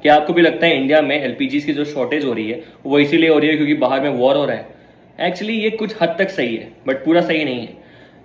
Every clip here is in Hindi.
क्या आपको भी लगता है इंडिया में एलपीजी की जो शॉर्टेज हो रही है वो इसीलिए हो रही है क्योंकि बाहर में वॉर हो रहा है? एक्चुअली ये कुछ हद तक सही है बट पूरा सही नहीं है।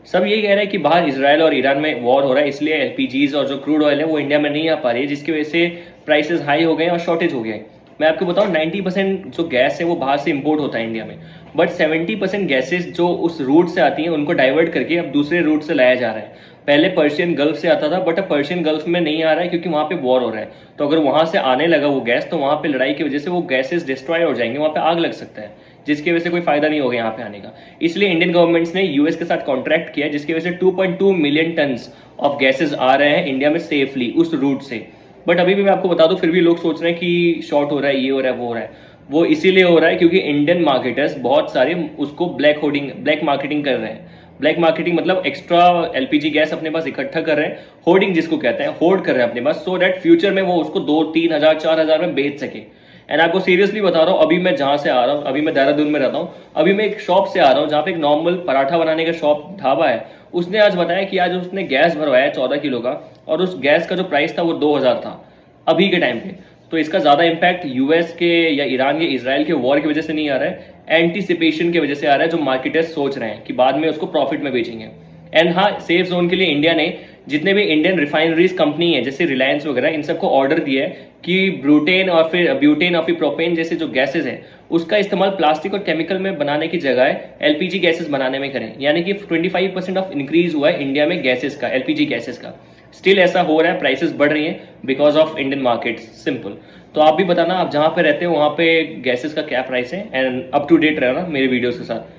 सब यही कह रहे हैं कि बाहर इसराइल और ईरान में वॉर हो रहा है इसलिए एलपीजीज और जो क्रूड ऑयल है वो इंडिया में नहीं आ पा रही है, जिसकी वजह से प्राइसेस हाई हो गए और शॉर्टेज हो गए। मैं आपको बताऊं 90% जो गैस है वो बाहर से इंपोर्ट होता है इंडिया में, बट 70% गैसेस जो उस रूट से आती हैं उनको डाइवर्ट करके अब दूसरे रूट से लाया जा रहा है। पहले पर्शियन गल्फ से आता था बट अब पर्शियन गल्फ में नहीं आ रहा है क्योंकि वहां पे वॉर हो रहा है। तो अगर वहां से आने लगा वो गैस तो वहां पे लड़ाई की वजह से वो गैसेस डिस्ट्रॉय हो जाएंगे, वहां पे आग लग सकता है, जिसकी वजह से कोई फायदा नहीं होगा यहाँ पे आने का। इसलिए इंडियन गवर्नमेंट्स ने यूएस के साथ कॉन्ट्रैक्ट किया जिसकी वजह से 2.2 मिलियन टन ऑफ गैसेज आ रहे हैं इंडिया में सेफली उस रूट से। बट अभी भी मैं आपको बता दूं फिर भी लोग सोच रहे हैं कि शॉर्ट हो रहा है, ये हो रहा है, वो हो रहा है। वो इसीलिए हो रहा है क्योंकि इंडियन मार्केटर्स बहुत सारे उसको ब्लैक मार्केटिंग कर रहे हैं। ब्लैक मार्केटिंग मतलब एक्स्ट्रा एलपीजी गैस अपने पास इकट्ठा कर रहे हैं, होर्डिंग जिसको कहते हैं, होर्ड कर रहे हैं अपने पास, सो दैट फ्यूचर में वो उसको 2-3 हजार 4 हजार में बेच सके। एंड आपको सीरियसली बता रहा हूँ, अभी मैं जहां से आ रहा हूँ, अभी मैं देहरादून में रहता हूँ, अभी मैं एक शॉप से आ रहा हूँ जहाँ पे एक नॉर्मल पराठा बनाने का शॉप ढाबा है। उसने आज बताया कि आज उसने गैस भरवाया है 14 किलो का, और उस गैस का जो प्राइस था वो 2 हजार था अभी के टाइम पे। तो इसका ज्यादा इम्पैक्ट यूएस के या ईरान के इसराइल के वॉर की वजह से नहीं आ रहा है, एंटीसिपेशन की वजह से आ रहा है, जो मार्केटर्स सोच रहे हैं कि बाद में उसको प्रॉफिट में बेचेंगे। एंड हाँ, सेफ जोन के लिए इंडिया ने जितने भी इंडियन रिफाइनरीज कंपनी है जैसे रिलायंस वगैरह, इन सबको ऑर्डर दिया है कि ब्यूटेन और फिर प्रोपेन जैसे जो गैसेज है उसका इस्तेमाल प्लास्टिक और केमिकल में बनाने की जगह एलपीजी गैसेज बनाने में करें। यानी कि 25% ऑफ इंक्रीज हुआ है इंडिया में गैसेज का, एलपीजी गैसेज का। स्टिल ऐसा हो रहा है, प्राइसेस बढ़ रही हैं because of Indian market, simple. तो आप भी बताना आप जहां पे रहते हो वहां पे गैसेस का क्या प्राइस है, एंड अप टू डेट रहना मेरे वीडियोस के साथ।